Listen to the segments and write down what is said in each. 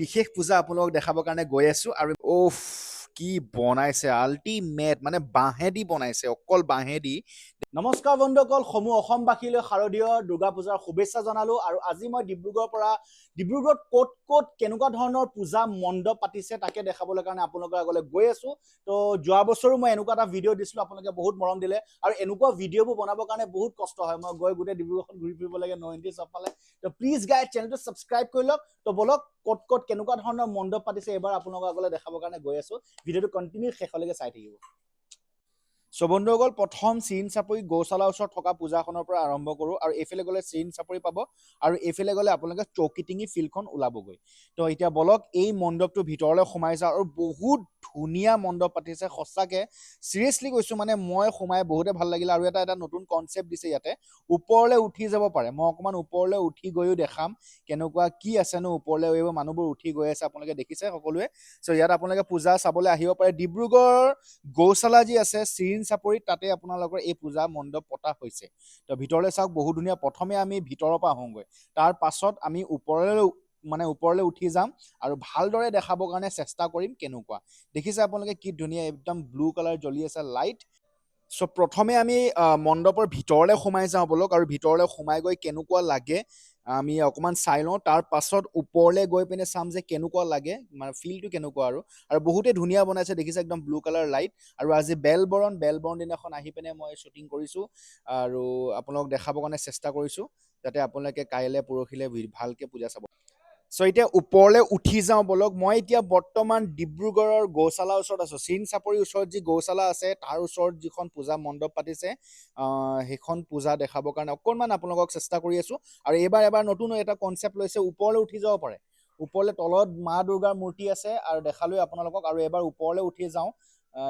বিশেষ পূজা আপোনালোকক দেখাবৰ কাৰণে গৈ আছো আৰু ওফ কি বনাইছে আল্টিমেট মানে বাঁহেদি বনাইছে অকল বাঁহেদি। নমস্কাৰ বন্ধুসকল, সমূহ অসমবাসীলৈ শাৰদীয় দুৰ্গা পূজাৰ শুভেচ্ছা জনালো। আৰু আজি মই ডিব্ৰুগড়ৰ পৰা ডিব্ৰুগড়ত ক'ত কেনেকুৱা ধৰণৰ পূজা মণ্ডপ পাতিছে তাকে দেখাবলৈ কাৰণে আপোনালোকৰ আগলৈ গৈ আছো। তো যোৱা বছৰো মই এনেকুৱা এটা ভিডিঅ' দিছিলো, আপোনালোকে বহুত মৰম দিলে আৰু এনেকুৱা ভিডিঅ'বোৰ বনাবৰ কাৰণে বহুত কষ্ট হয়। মই গৈ গোটেই ডিব্ৰুগড়খন ঘূৰি ফুৰিব লাগে, নয়ন্তি চবফালে। তো প্লিজ গাইজ চেনেলটো ছাবস্ক্ৰাইব কৰি লওক। তো বলক ক'ত কেনেকুৱা ধৰণৰ মণ্ডপ পাতিছে এইবাৰ আপোনালোকৰ আগলৈ দেখাবৰ কাৰণে গৈ আছো। ভিডিঅ'টো কণ্টিনিউ শেষলৈকে চাই থাকিব। বন্ধুসকল, প্ৰথম চিৰিন চাপৰি গৌশালাৰ ওচৰত থকা পূজাখনৰ পৰা আৰম্ভ কৰোঁ। আৰু এইফালে গ'লে চিৰিন চাপৰি পাব আৰু এইফালে গ'লে আপোনালোকে চৌকিটিঙি ফিল্ডখন ওলাবগৈ। তো এতিয়া বলক এই মণ্ডপটোৰ ভিতৰলৈ সোমাই যাওঁ। আৰু বহুত ধুনীয়া মণ্ডপ পাতিছে সঁচাকৈ, চিৰিয়াছলি কৈছোঁ। মানে মই সোমাই বহুতে ভাল লাগিলে। আৰু এটা নতুন কনচেপ্ট দিছে ইয়াতে, ওপৰলৈ উঠি যাব পাৰে। মই অকণমান ওপৰলৈ উঠি গৈও দেখাম কেনেকুৱা কি আছেনো ওপৰলৈ। এইবোৰ মানুহবোৰ উঠি গৈ আছে, আপোনালোকে দেখিছে সকলোৱে। চ' ইয়াত আপোনালোকে পূজা চাবলৈ আহিব পাৰে। ডিব্ৰুগড় গৌশালা যি আছে চিৰিন চাপৰিত, তাতে আপোনালোকৰ এই পূজা মণ্ডপ পতা হৈছে। তো ভিতৰলৈ চাওক, বহুত ধুনীয়া। প্ৰথমে আমি ভিতৰৰ পৰা আহোঁগৈ, তাৰ পাছত আমি ওপৰলৈ উঠি যাম আৰু ভালদৰে দেখাবৰ কাৰণে চেষ্টা কৰিম কেনেকুৱা। দেখিছে আপোনালোকে কি ধুনীয়া, একদম ব্লু কালাৰ জ্বলি আছে লাইট। চ' প্ৰথমে আমি মণ্ডপৰ ভিতৰলৈ সোমাই যাওঁ বলক। আৰু ভিতৰলৈ সোমাই গৈ কেনেকুৱা লাগে আমি অকণমান চাই লওঁ। তাৰ পাছত ওপৰলৈ গৈ পিনে চাম যে কেনেকুৱা লাগে, মানে ফিলটো কেনেকুৱা। আৰু বহুতে ধুনীয়া বনাইছে, দেখিছে একদম ব্লু কালাৰ লাইট। আৰু আজি বেলবৰণ দিনাখন আহি পিনে মই শ্বুটিং কৰিছোঁ আৰু আপোনালোকক দেখাবৰ কাৰণে চেষ্টা কৰিছোঁ, যাতে আপোনালোকে কাইলৈ পৰহিলৈ ভালকৈ পূজা চাব। চ' এতিয়া ওপৰলৈ উঠি যাওঁ বলক। মই এতিয়া বৰ্তমান ডিব্ৰুগড়ৰ গৌশালাৰ ওচৰত আছোঁ। চিৰিন চাপৰিৰ ওচৰত যি গৌশালা আছে তাৰ ওচৰত যিখন পূজা মণ্ডপ পাতিছে, সেইখন পূজা দেখাবৰ কাৰণে অকণমান আপোনালোকক চেষ্টা কৰি আছোঁ। আৰু এবাৰ নতুন এটা কনচেপ্ট লৈছে, ওপৰলৈ উঠি যাব পাৰে। ওপৰলৈ তলত মা দুৰ্গাৰ মূৰ্তি আছে আৰু দেখালোৱে আপোনালোকক। আৰু এবাৰ ওপৰলৈ উঠি যাওঁ,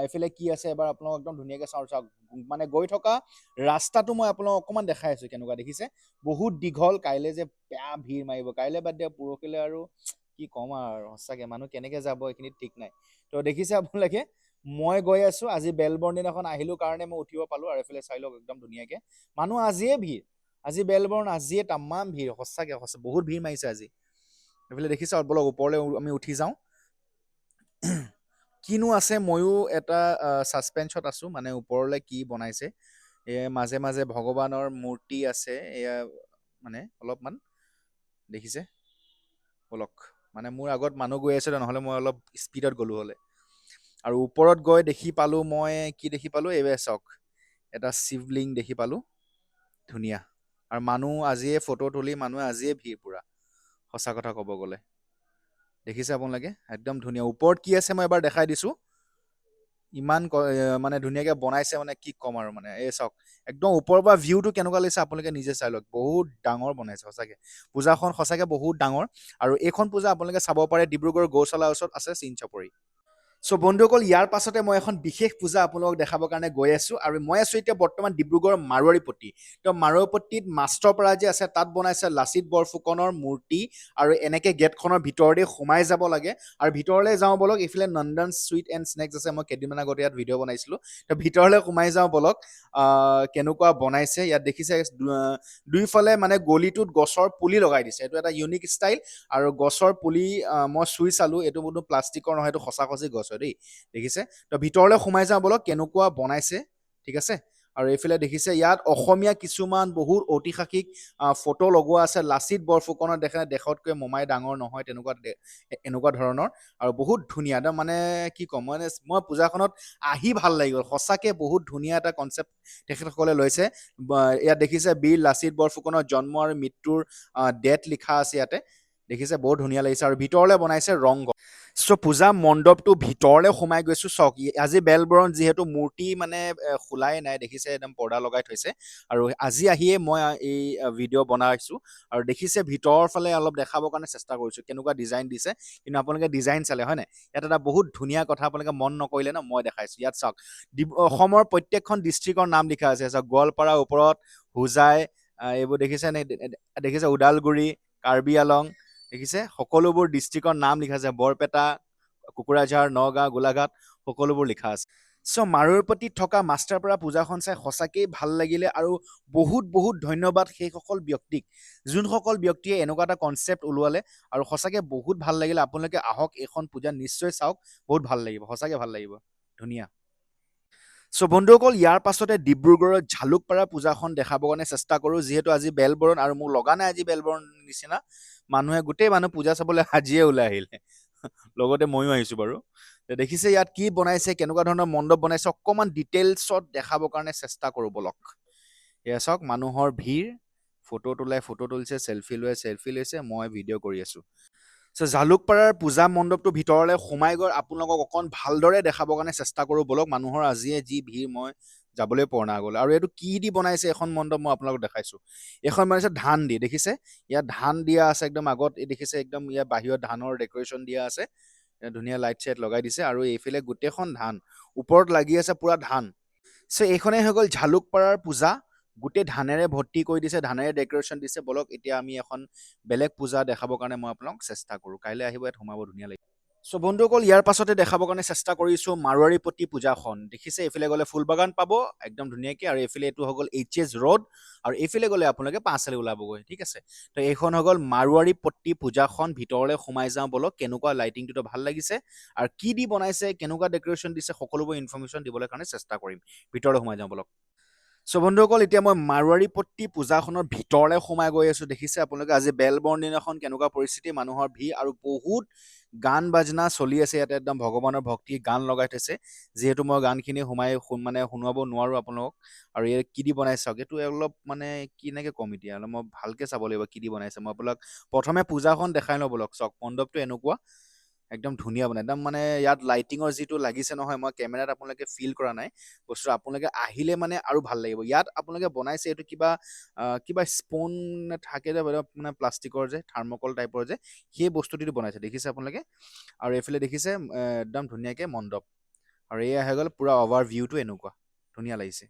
এইফালে কি আছে এবাৰ আপোনালোকক একদম ধুনীয়াকৈ চাওক। মানে গৈ থকা ৰাস্তাটো মই আপোনালোকক অকণমান দেখাই আছোঁ কেনেকুৱা, দেখিছে বহুত দীঘল। কাইলৈ যে বেয়া ভিৰ মাৰিব, কাইলৈ বাদ দিয়া পৰহিলৈ আৰু কি ক'ম আৰু সঁচাকৈ মানুহ কেনেকৈ যাব এইখিনিত ঠিক নাই। তো দেখিছে আপোনালোকে মই গৈ আছোঁ। আজি বেলবৰণ দিনাখন আহিলোঁ কাৰণে মই উঠিব পালোঁ। আৰু এইফালে চাই লওক একদম ধুনীয়াকৈ মানুহ আজিয়ে ভিৰ, আজি বেলবৰণ আজিয়ে তামাম ভিৰ, সঁচাকৈ বহুত ভিৰ মাৰিছে আজি। এইফালে দেখিছে বলক ওপৰলৈ আমি উঠি যাওঁ। কিনো আছে ময়ো এটা ছাছপেঞ্চত আছোঁ, মানে ওপৰলৈ কি বনাইছে। মাজে মাজে ভগৱানৰ মূৰ্তি আছে, এয়া মানে অলপমান দেখিছে বলক। মানে মোৰ আগত মানুহ গৈ আছে, নহ'লে মই অলপ স্পীডত গ'লোঁ হ'লে। আৰু ওপৰত গৈ দেখি পালোঁ, মই কি দেখি পালোঁ এইবাৰ চাওক, এটা শিৱলিংগ দেখি পালোঁ ধুনীয়া। আৰু মানুহ আজিয়ে ফটো তুলি মানুহে আজিয়ে ভিৰ পূৰা, সঁচা কথা ক'ব গ'লে। দেখিছে আপোনালোকে একদম ধুনীয়া। ওপৰত কি আছে মই এবাৰ দেখাই দিছোঁ। ইমান মানে ধুনীয়াকৈ বনাইছে, মানে কি ক'ম আৰু। মানে এই চাওক একদম ওপৰৰ পৰা ভিউটো কেনেকুৱা লাগিছে আপোনালোকে নিজে চাই লওক। বহুত ডাঙৰ বনাইছে সঁচাকৈ, পূজাখন সঁচাকৈ বহুত ডাঙৰ। আৰু এইখন পূজা আপোনালোকে চাব পাৰে ডিব্ৰুগড় গৌশালাৰ ওচৰত আছে চিৰিন চাপৰি। চ' বন্ধুসকল, ইয়াৰ পাছতে মই এখন বিশেষ পূজা আপোনালোকক দেখাবৰ কাৰণে গৈ আছোঁ। আৰু মই আছোঁ এতিয়া বৰ্তমান ডিব্ৰুগড়ৰ মাৰোৱাৰীপট্টি। তো মাৰোৱাৰীপট্টিত মাষ্টৰপাৰা যে আছে তাত বনাইছে লাচিত বৰফুকনৰ মূৰ্তি। আৰু এনেকৈ গেটখনৰ ভিতৰতে সোমাই যাব লাগে। আৰু ভিতৰলৈ যাওঁ বলক, এইফালে নন্দন চুইট এণ্ড স্নেক্স আছে, মই কেইদিনমান আগতে ইয়াত ভিডিঅ' বনাইছিলোঁ। তো ভিতৰলৈ সোমাই যাওঁ বলক, কেনেকুৱা বনাইছে। ইয়াত দেখিছে দুইফালে মানে গলিটোত গছৰ পুলি লগাই দিছে, এইটো এটা ইউনিক ষ্টাইল। আৰু গছৰ পুলি মই চুই চালোঁ, এইটো কোনো প্লাষ্টিকৰ নহয়, এইটো সঁচা গছ হয় দেই, দেখিছে। তো ভিতৰলৈ সোমাই যাওঁ বলক, কেনেকুৱা বনাইছে, ঠিক আছে। আৰু এইফালে দেখিছে ইয়াত অসমীয়া কিছুমান বহুত ঐতিহাসিক ফটো লগোৱা আছে। লাচিত বৰফুকনৰ দেশতকৈ মোমাই ডাঙৰ নহয়, এনেকুৱা ধৰণৰ। আৰু বহুত ধুনীয়া একদম, মানে কি ক'ম, মানে মই পূজাখনত আহি ভাল লাগি গ'ল সঁচাকৈ। বহুত ধুনীয়া এটা কনচেপ্ট তেখেতসকলে লৈছে। ইয়াত দেখিছে বীৰ লাচিত বৰফুকনৰ জন্ম আৰু মৃত্যুৰ ডেট লিখা আছে ইয়াতে, দেখিছে বহুত ধুনীয়া লাগিছে। আৰু ভিতৰলৈ বনাইছে ৰংঘৰ। চ' পূজা মণ্ডপটো ভিতৰলৈ সোমাই গৈছোঁ। চাওক আজি বেলবৰণ, যিহেতু মূৰ্তি মানে খোলাই নাই, দেখিছে একদম পৰ্দা লগাই থৈছে। আৰু আজি আহিয়ে মই এই ভিডিঅ' বনাইছোঁ। আৰু দেখিছে ভিতৰৰ ফালে অলপ দেখাবৰ কাৰণে চেষ্টা কৰিছোঁ কেনেকুৱা ডিজাইন দিছে। কিন্তু আপোনালোকে ডিজাইন চালে হয় নাই, ইয়াত এটা বহুত ধুনীয়া কথা আপোনালোকে মন নকৰিলে ন, মই দেখাইছোঁ। ইয়াত চাওক অসমৰ প্ৰত্যেকখন ডিষ্ট্ৰিক্টৰ নাম লিখা আছে। চাওক গোৱালপাৰাৰ ওপৰত হোজাই, এইবোৰ দেখিছে নে, দেখিছে ওদালগুৰি, কাৰ্বি আলং, দেখিছে সকলোবোৰ ডিষ্ট্ৰিক্টৰ নাম লিখা আছে। বৰপেটা, কোকৰাঝাৰ, নগাঁও, গোলাঘাট, সকলোবোৰ লিখা আছে। চ' মাৰুৰপতিত থকা মাষ্টাৰপাৰা পূজাখন চাই সঁচাকেই ভাল লাগিলে আৰু বহুত বহুত ধন্যবাদ সেইসকল ব্যক্তিক যোনসকল ব্যক্তিয়ে এনেকুৱা এটা কনচেপ্ট ওলোৱালে আৰু সঁচাকে বহুত ভাল লাগিলে আপোনালোকে আহক এইখন পূজা নিশ্চয় চাওক বহুত ভাল লাগিব সঁচাকে ভাল লাগিব ধুনীয়া চ' বন্ধুসকল ইয়াৰ পাছতে ডিব্ৰুগড়ত ঝালুকপাৰা পূজাখন দেখাবৰ কাৰণে চেষ্টা কৰোঁ যিহেতু আজি বেলবৰণ আৰু মোৰ লগা নাই আজি বেলবৰণ নিচিনা গোটেই মানুহ পূজা চাবলৈ আজিয়ে ওলাই আহিলে লগতে ময়ো আহিছোঁ বাৰু দেখিছে ইয়াত কি বনাইছে কেনেকুৱা ধৰণৰ মণ্ডপ বনাইছে অকণমান ডিটেইলছত দেখাবৰ কাৰণে চেষ্টা কৰোঁ বলক এয়া চাওক মানুহৰ ভিৰ ফটো তুলিছে চেলফি লৈছে মই ভিডিঅ' কৰি আছোঁ চ' জালুকপাৰাৰ পূজা মণ্ডপটোৰ ভিতৰলৈ সোমাই গৈ আপোনালোকক অকণ ভালদৰে দেখাবৰ কাৰণে চেষ্টা কৰোঁ বলক মানুহৰ আজিয়ে যি ভিৰ মই যাবলৈ পৰা নাই আগলৈ আৰু এইটো কি দি বনাইছে এখন মণ্ডপ মই আপোনালোকক দেখাইছোঁ এইখন বনাইছে ধান দি দেখিছে ইয়াত ধান দিয়া আছে একদম আগত দেখিছে একদম ইয়াত বাহিৰত ধানৰ ডেক'ৰেশ্যন দিয়া আছে ধুনীয়া লাইট চাইট লগাই দিছে আৰু এইফালে গোটেইখন ধান ওপৰত লাগি আছে পুৰা ধান চ' এইখনেই হৈ গ'ল ঝালুকপাৰাৰ পূজা গোটেই ধানেৰে ভৰ্তি কৰি দিছে ধানেৰে ডেক'ৰেশ্যন দিছে বলক এতিয়া আমি এখন বেলেগ পূজা দেখাবৰ কাৰণে মই আপোনাক চেষ্টা কৰোঁ কাইলৈ আহিব ইয়াত সোমাব ধুনীয়া লাগিব চ' বন্ধুসকল ইয়াৰ পাছতে দেখাবৰ কাৰণে চেষ্টা কৰিছোঁ মাৰোৱাৰীপট্টি পূজাখন দেখিছে এইফালে গ'লে ফুলবাগান পাব একদম ধুনীয়াকৈ আৰু এইফালে এইটো হৈ গ'ল HS ৰোড আৰু এইফালে গ'লে আপোনালোকে 5 আলি ওলাবগৈ ঠিক আছে তো এইখন হৈ গ'ল মাৰোৱাৰীপট্টি পূজাখন ভিতৰলৈ সোমাই যাওঁ বলক কেনেকুৱা লাইটিংটোতো ভাল লাগিছে আৰু কি দি বনাইছে কেনেকুৱা ডেক'ৰেশ্যন দিছে সকলোবোৰ ইনফৰমেশ্যন দিবলৈ কাৰণে চেষ্টা কৰিম ভিতৰলৈ সোমাই যাওঁ বলক চ' বন্ধুসকল এতিয়া মই মাৰোৱাৰীপট্টি পূজাখনৰ ভিতৰলৈ সোমাই গৈ আছোঁ দেখিছে আপোনালোকে আজি বেলবৰণ দিনাখন কেনেকুৱা পৰিস্থিতি মানুহৰ ভিৰ আৰু বহুত গান বাজনা চলি আছে ইয়াতে একদম ভগৱানৰ ভক্তি গান লগাই থৈছে যিহেতু মই গানখিনি শুনাব নোৱাৰোঁ আপোনালোকক আৰু এই কি দি বনাইছে চাওক এইটো অলপ কেনেকৈ কম এতিয়া অলপ মই ভালকৈ চাব লাগিব কি দি বনাইছে মই আপোনাক প্ৰথমে পূজাখন দেখাই লওঁ বলক চাওক মণ্ডপটো এনেকুৱা একদম ধুনীয়া বনাই একদম ইয়াত লাইটিঙৰ যিটো লাগিছে নহয় মই কেমেৰাত আপোনালোকে ফিল কৰা নাই বস্তু আপোনালোকে আহিলে আৰু ভাল লাগিব ইয়াত আপোনালোকে বনাইছে এইটো কিবা স্পুন থাকে যে প্লাষ্টিকৰ যে থাৰ্মকল টাইপৰ যে সেই বস্তুটো বনাইছে দেখিছে আপোনালোকে আৰু এইফালে দেখিছে একদম ধুনীয়াকৈ মণ্ডপ আৰু এয়া হৈ গ'ল পুৰা অভাৰ ভিউটো এনেকুৱা ধুনীয়া লাগিছে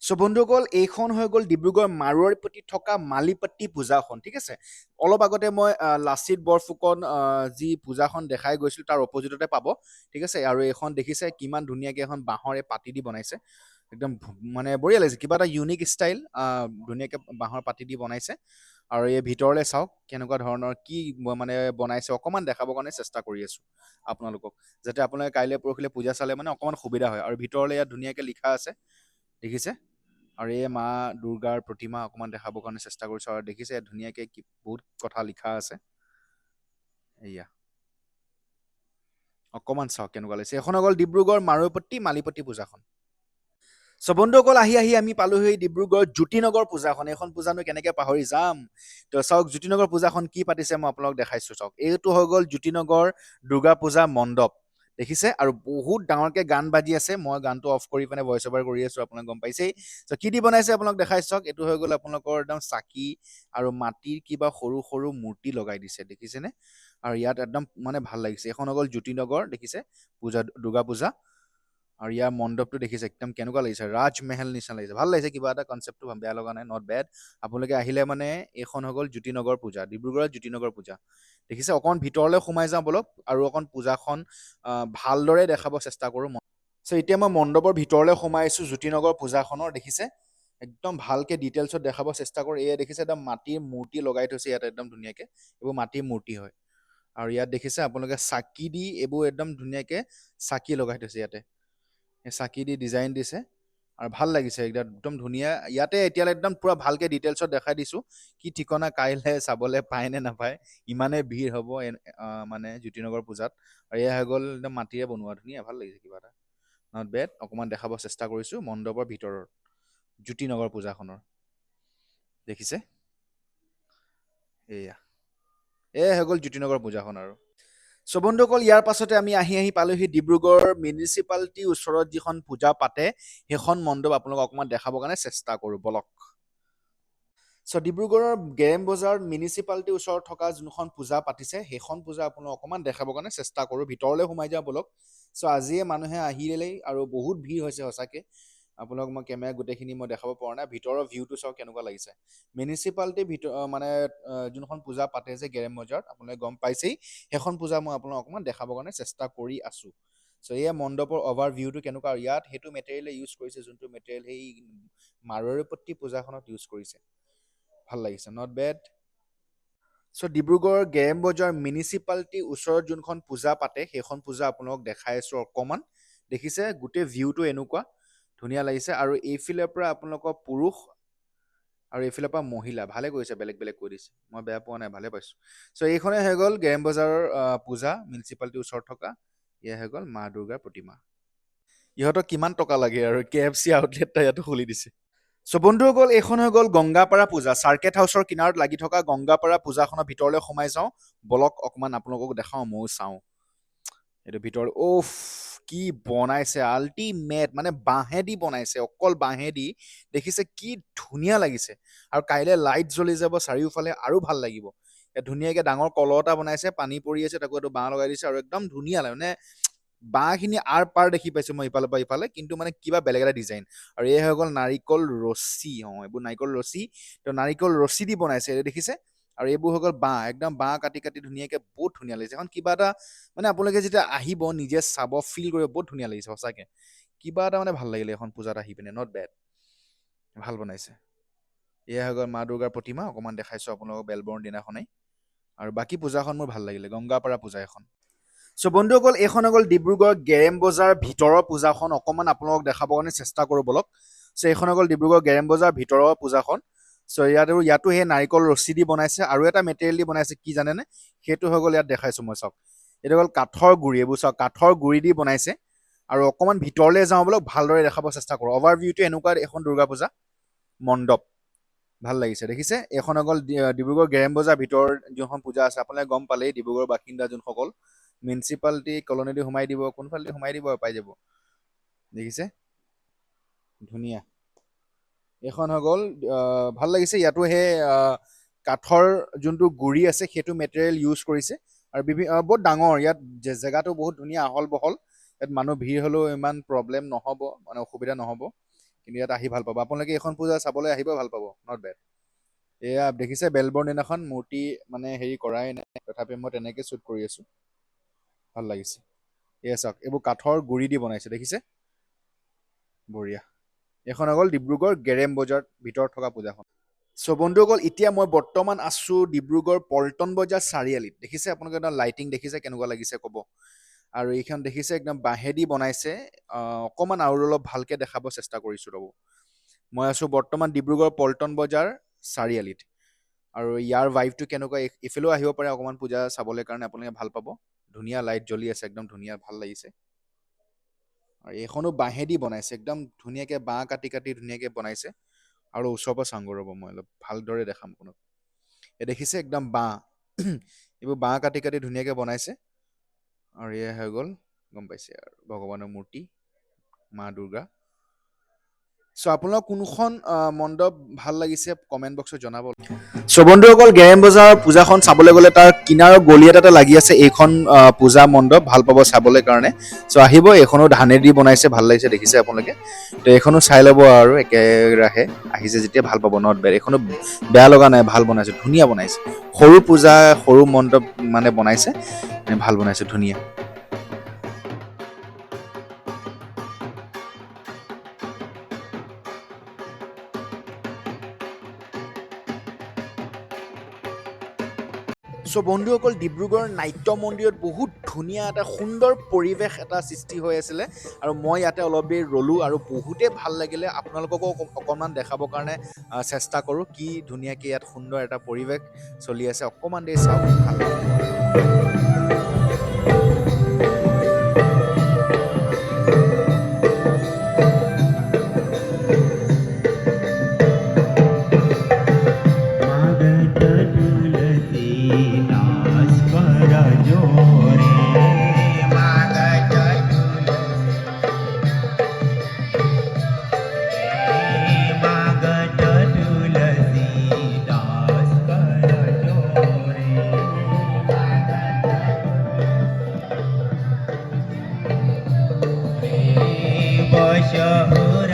চ' বন্ধুসকল এইখন হৈ গ'ল ডিব্ৰুগড় মাৰোৱাৰীপট্টিত থকা মালিপট্টি পূজাখন ঠিক আছে অলপ আগতে মই লাচিত বৰফুকন যি পূজাখন দেখাই গৈছিলোঁ তাৰ অপজিটতে পাব ঠিক আছে আৰু এইখন দেখিছে কিমান ধুনীয়াকৈ এখন বাঁহৰে পাতি দি বনাইছে একদম বঢ়িয়া লাগিছে কিবা এটা ইউনিক ষ্টাইল ধুনীয়াকৈ বাঁহৰ পাতি দি বনাইছে আৰু এই ভিতৰলৈ চাওক কেনেকুৱা ধৰণৰ কি বনাইছে অকণমান দেখাবৰ কাৰণে চেষ্টা কৰি আছোঁ আপোনালোকক যাতে আপোনালোকে কাইলৈ পৰহিলৈ পূজা চালে অকণমান সুবিধা হয় আৰু ভিতৰলৈ ইয়াত ধুনীয়াকৈ লিখা আছে দেখিছে আৰু এই মা দুৰ্গাৰ প্ৰতিমা অকণমান দেখাবৰ কাৰণে চেষ্টা কৰিছোঁ আৰু দেখিছে ধুনীয়াকৈ বহুত কথা লিখা আছে এয়া অকণমান চাওক কেনেকুৱা লাগিছে এখন হৈ গ'ল ডিব্ৰুগড় মাৰোৱাৰীপট্টি মালিপট্টি পূজাখন চ' বন্ধুসকল আহি আমি পালোহি ডিব্ৰুগড় জ্যোতিনগৰ পূজাখন এইখন পূজানো কেনেকৈ পাহৰি যাম তো চাওক জ্যোতিনগৰ পূজাখন কি পাতিছে মই আপোনালোকক দেখাইছোঁ চাওক এইটো হৈ গ'ল জ্যোতিনগৰ দুৰ্গা পূজা মণ্ডপ দেখিছে আৰু বহুত ডাঙৰকৈ গান বাজি আছে মই গানটো অফ কৰি ভইচ অভাৰ কৰি আছোঁ আপোনালোকে গম পাইছেই চ' কি দি বনাইছে আপোনালোক দেখাইছোঁ চাওক এইটো হৈ গ'ল আপোনালোকৰ একদম চাকি আৰু মাটিৰ কিবা সৰু সৰু মূৰ্তি লগাই দিছে দেখিছেনে আৰু ইয়াত একদম ভাল লাগিছে এইখন হৈ গ'ল জ্যোতিনগৰ দেখিছে দুৰ্গা পূজা আৰু ইয়াৰ মণ্ডপটো দেখিছে একদম কেনেকুৱা লাগিছে ৰাজমহল নিচিনা লাগিছে ভাল লাগিছে কিবা এটা কনচেপ্টটো বেয়া লগা নাই নট বেড আপোনালোকে আহিলে এইখন হৈ গ'ল জ্যোতিনগৰ পূজা ডিব্ৰুগড়ৰ জ্যোতিনগৰ পূজা দেখিছে অকণ ভিতৰলৈ সোমাই যাওঁ বলক আৰু অকণ পূজাখন ভালদৰে দেখাব চেষ্টা কৰোঁ চ' এতিয়া মই মণ্ডপৰ ভিতৰলৈ সোমাই আহিছোঁ জ্যোতিনগৰ পূজাখনৰ দেখিছে একদম ভালকৈ ডিটেইলছত দেখাব চেষ্টা কৰোঁ এয়া দেখিছে একদম মাটিৰ মূৰ্তি লগাই থৈছে ইয়াত একদম ধুনীয়াকৈ এইবোৰ মাটিৰ মূৰ্তি হয় আৰু ইয়াত দেখিছে আপোনালোকে চাকি দি এইবোৰ একদম ধুনীয়াকৈ চাকি লগাই থৈছে ইয়াতে চাকি দি ডিজাইন দিছে আৰু ভাল লাগিছে একদম ধুনীয়া ইয়াতে এতিয়ালৈ একদম পুৰা ভালকৈ ডিটেইলছত দেখাই দিছোঁ কি ঠিকনা কাইলৈ চাবলৈ পায় নে নাপায় ইমানেই ভিৰ হ'ব জ্যোতিনগৰ পূজাত আৰু এয়া হৈ গ'ল একদম মাটিৰে বনোৱা ধুনীয়া ভাল লাগিছে কিবা এটা নট বেড অকণমান দেখাব চেষ্টা কৰিছোঁ মণ্ডপৰ ভিতৰৰ জ্যোতিনগৰ পূজাখনৰ দেখিছে এয়া হৈ গ'ল জ্যোতিনগৰ পূজাখন আৰু চ' বন্ধুসকল ইয়াৰ পাছতে আমি আহি পালোহি ডিব্ৰুগড় মিউনিচিপালিটিৰ ওচৰত যিখন পূজা পাতে সেইখন মণ্ডপ আপোনালোকক অকণমান দেখাবৰ কাৰণে চেষ্টা কৰোঁ বলক চ' ডিব্ৰুগড়ৰ গেৰেম বজাৰ মিউনিচিপালিটিৰ ওচৰত থকা যোনখন পূজা পাতিছে সেইখন পূজা আপোনালোকক অকণমান দেখাবৰ কাৰণে চেষ্টা কৰোঁ ভিতৰলৈ সোমাই যাওঁ বলক চ' আজিয়ে মানুহে আহিলেই আৰু বহুত ভিৰ হৈছে সঁচাকৈ আপোনালোক মই কেমেৰা গোটেইখিনি মই দেখাব পৰা নাই ভিতৰৰ ভিউটো চাওক কেনেকুৱা লাগিছে মিউনিচিপালিটিৰ যোনখন পূজা পাতে যে গেৰেম বজাৰত আপোনালোকে গম পাইছেই সেইখন পূজা মই আপোনালোকক অকণমান দেখাবৰ কাৰণে চেষ্টা কৰি আছোঁ চ' এয়া মণ্ডপৰ অভাৰ ভিউটো কেনেকুৱা, আৰু ইয়াত সেইটো মেটেৰিয়েলে ইউজ কৰিছে, যোনটো মেটেৰিয়েল সেই মাৰোৱাৰী পূজাখনত ইউজ কৰিছে। ভাল লাগিছে, নট বেড। চ' ডিব্ৰুগড় গেৰেম বজাৰ মিউনিচিপালিটিৰ ওচৰত যোনখন পূজা পাতে, সেইখন পূজা আপোনালোকক দেখাই আছোঁ অকণমান। দেখিছে গোটেই ভিউটো এনেকুৱা ধুনীয়া লাগিছে, আৰু এইফালৰ পৰা আপোনালোকৰ পুৰুষ আৰু এইফালৰ পৰা মহিলা, ভালে কৰিছে বেলেগ বেলেগ কৰি দিছে, মই বেয়া পোৱা নাই, ভালে পাইছোঁ। চ' এইখনে হৈ গ'ল গেৰেম বজাৰৰ পূজা মিউনিচিপালিটিৰ ওচৰত থকা, এয়া হৈ গ'ল মা দুৰ্গাৰ প্ৰতিমা। ইহঁতক কিমান টকা লাগে আৰু KFC আউটলেট এটা ইয়াতো খুলি দিছে। চ' বন্ধুসকল, এইখন হৈ গ'ল গংগাপাৰা পূজা, চাৰ্কেট হাউচৰ কিনাৰত লাগি থকা গংগাপাৰা পূজাখনৰ ভিতৰলৈ সোমাই যাওঁ বলক, অকণমান আপোনালোকক দেখাওঁ, ময়ো চাওঁ এইটো ভিতৰ। উফ, কি বনাইছে আল্টিমেট, মানে বাঁহেদি বনাইছে, অকল বাঁহেদি। দেখিছে কি ধুনীয়া লাগিছে, আৰু কাইলৈ লাইট জ্বলি যাব চাৰিওফালে, আৰু ভাল লাগিব। ধুনীয়াকৈ ডাঙৰ কলহ এটা বনাইছে, পানী পৰি আছে, তাকো এইটো বাঁহ লগাই দিছে, আৰু একদম ধুনীয়া লাগে, মানে বাঁহখিনি আৰ পাৰ দেখি পাইছোঁ মই ইফালৰ পৰা ইফালে, কিন্তু মানে কিবা বেলেগ এটা ডিজাইন। আৰু এই হৈ গ'ল নাৰিকল ৰছী, এইবোৰ নাৰিকল ৰছী, তো নাৰিকল ৰছী দি বনাইছে, এইটো দেখিছে। আৰু এইবোৰ হৈ গ'ল বাঁহ, একদম বাঁহ কাটি কাটি ধুনীয়াকৈ, বহুত ধুনীয়া লাগিছে। এখন কিবা এটা মানে আপোনালোকে যেতিয়া আহিব নিজে চাব, ফিল কৰিব, বহুত ধুনীয়া লাগিছে সঁচাকৈ। কিবা এটা মানে ভাল লাগিলে এখন পূজাত আহি পিনে, নট বেড, ভাল বনাইছে। এয়া হৈ গ'ল মা দুৰ্গাৰ প্ৰতিমা, অকণমান দেখাইছোঁ আপোনালোকক বেলবৰণ দিনাখনেই। আৰু বাকী পূজাখন মোৰ ভাল লাগিলে, গংগাপাৰা পূজা এখন। চ' বন্ধুসকল, এইখন হৈ গ'ল ডিব্ৰুগড় গেৰেম বজাৰ ভিতৰৰ পূজাখন, অকণমান আপোনালোকক দেখাবৰ কাৰণে চেষ্টা কৰোঁ বলক। চ' এইখন হৈ গ'ল ডিব্ৰুগড় গেৰেম বজাৰ ভিতৰৰ পূজাখন। চ' ইয়াতো সেই নাৰিকল ৰছী দি বনাইছে, আৰু এটা মেটেৰিয়েল দি বনাইছে, কি জানেনে? সেইটো হৈ গ'ল, ইয়াত দেখাইছোঁ মই, চাওক, এইটো হ'ল কাঠৰ গুৰি, এইবোৰ চাওক কাঠৰ গুৰি দি বনাইছে। আৰু অকণমান ভিতৰলৈ যাওঁ বলক, ভালদৰে দেখাব চেষ্টা কৰোঁ। অভাৰ ভিউটো এনেকুৱা এখন দুৰ্গা পূজা মণ্ডপ, ভাল লাগিছে। দেখিছে, এইখন হৈ গ'ল ডিব্ৰুগড় গেৰেম বজাৰ ভিতৰৰ যোনখন পূজা আছে, আপোনালোকে গম পালেই, ডিব্ৰুগড়ৰ বাসিন্দা যোনসকল, মিউনিচিপালিটি কলনীদি সোমাই দিব, কোনফালেদি সোমাই দিব, পাই যাব। দেখিছে ধুনীয়া, এইখন হৈ গ'ল, ভাল লাগিছে। ইয়াতো সেই কাঠৰ যোনটো গুৰি আছে, সেইটো মেটেৰিয়েল ইউজ কৰিছে, আৰু বহুত ডাঙৰ, ইয়াত জেগাটো বহুত ধুনীয়া, আহল বহল। ইয়াত মানুহ ভিৰ হ'লেও ইমান প্ৰব্লেম নহ'ব, মানে অসুবিধা নহ'ব, কিন্তু ইয়াত আহি ভাল পাব আপোনালোকে। এইখন পূজা চাবলৈ আহিব, ভাল পাব, নট বেড। এয়া দেখিছে বেলবৰণ দিনাখন মূৰ্তি মানে হেৰি কৰাই নাই, তথাপি মই তেনেকৈ শ্বুট কৰি আছোঁ, ভাল লাগিছে। এয়া চাওক, এইবোৰ কাঠৰ গুৰি দি বনাইছে, দেখিছে, বঢ়িয়া। এইখন হৈ গ'ল ডিব্ৰুগড় গেৰেম বজাৰ ভিতৰত থকা পূজাখন। চ' বন্ধুসকল, এতিয়া মই বৰ্তমান আছোঁ ডিব্ৰুগড় পল্টন বজাৰ চাৰিআলিত। দেখিছে আপোনালোকে, একদম লাইটিং দেখিছে, কেনেকুৱা লাগিছে ক'ব। আৰু এইখন দেখিছে একদম বাঁহেদি বনাইছে, অকণমান আৰু অলপ ভালকৈ দেখাব চেষ্টা কৰিছোঁ ৰ'ব। মই আছোঁ বৰ্তমান ডিব্ৰুগড় পল্টন বজাৰ চাৰিআলিত, আৰু ইয়াৰ ভাইবটো কেনেকুৱা, ইফালেও আহিব পাৰে অকণমান পূজা চাবলৈ কাৰণে, আপোনালোকে ভাল পাব। ধুনীয়া লাইট জ্বলি আছে, একদম ধুনীয়া, ভাল লাগিছে। আৰু এইখনো বাঁহেদি বনাইছে, একদম ধুনীয়াকৈ বাঁহ কাটি কাটি ধুনীয়াকৈ বনাইছে। আৰু ওচৰৰ পৰা চাংগৈ ৰ'ব, মই অলপ ভালদৰে দেখাম আপোনাক। এই দেখিছে একদম বাঁহ, এইবোৰ বাঁহ কাটি কাটি ধুনীয়াকৈ বনাইছে। আৰু এয়া হৈ গ'ল, গম পাইছে, আৰু ভগৱানৰ মূৰ্তি, মা দুৰ্গা। চ' আপোনালোক কোনখন মণ্ডপ ভাল লাগিছে কমেণ্ট বক্সত জনাব। চ' বন্ধুসকল, গেৰেম বজাৰ পূজাখন চাবলৈ গ'লে তাৰ কিনাৰৰ গলি এটাতে লাগি আছে এইখন পূজা মণ্ডপ, ভাল পাব চাবলৈ কাৰণে। চ' আহিব, এইখনো ধানেদি বনাইছে, ভাল লাগিছে, দেখিছে আপোনালোকে। তো এইখনো চাই ল'ব, আৰু একেৰাহে আহিছে যেতিয়া, ভাল পাব, নট বেড। এইখনো বেয়া লগা নাই, ভাল বনাইছে, ধুনীয়া বনাইছে। সৰু পূজা, সৰু মণ্ডপ মানে বনাইছে, ভাল বনাইছে, ধুনীয়া। চ' বন্ধুসকল, ডিব্ৰুগড় নাট্য মন্দিৰত বহুত ধুনীয়া এটা সুন্দৰ পৰিৱেশ এটা সৃষ্টি হৈ আছিলে, আৰু মই ইয়াতে অলপ দেৰি ৰ'লোঁ, আৰু বহুতেই ভাল লাগিলে। আপোনালোককো অকণমান দেখাবৰ কাৰণে চেষ্টা কৰোঁ, কি ধুনীয়াকৈ ইয়াত সুন্দৰ এটা পৰিৱেশ চলি আছে, অকণমান দেৰি চাওক, ভাল লাগে। Bye.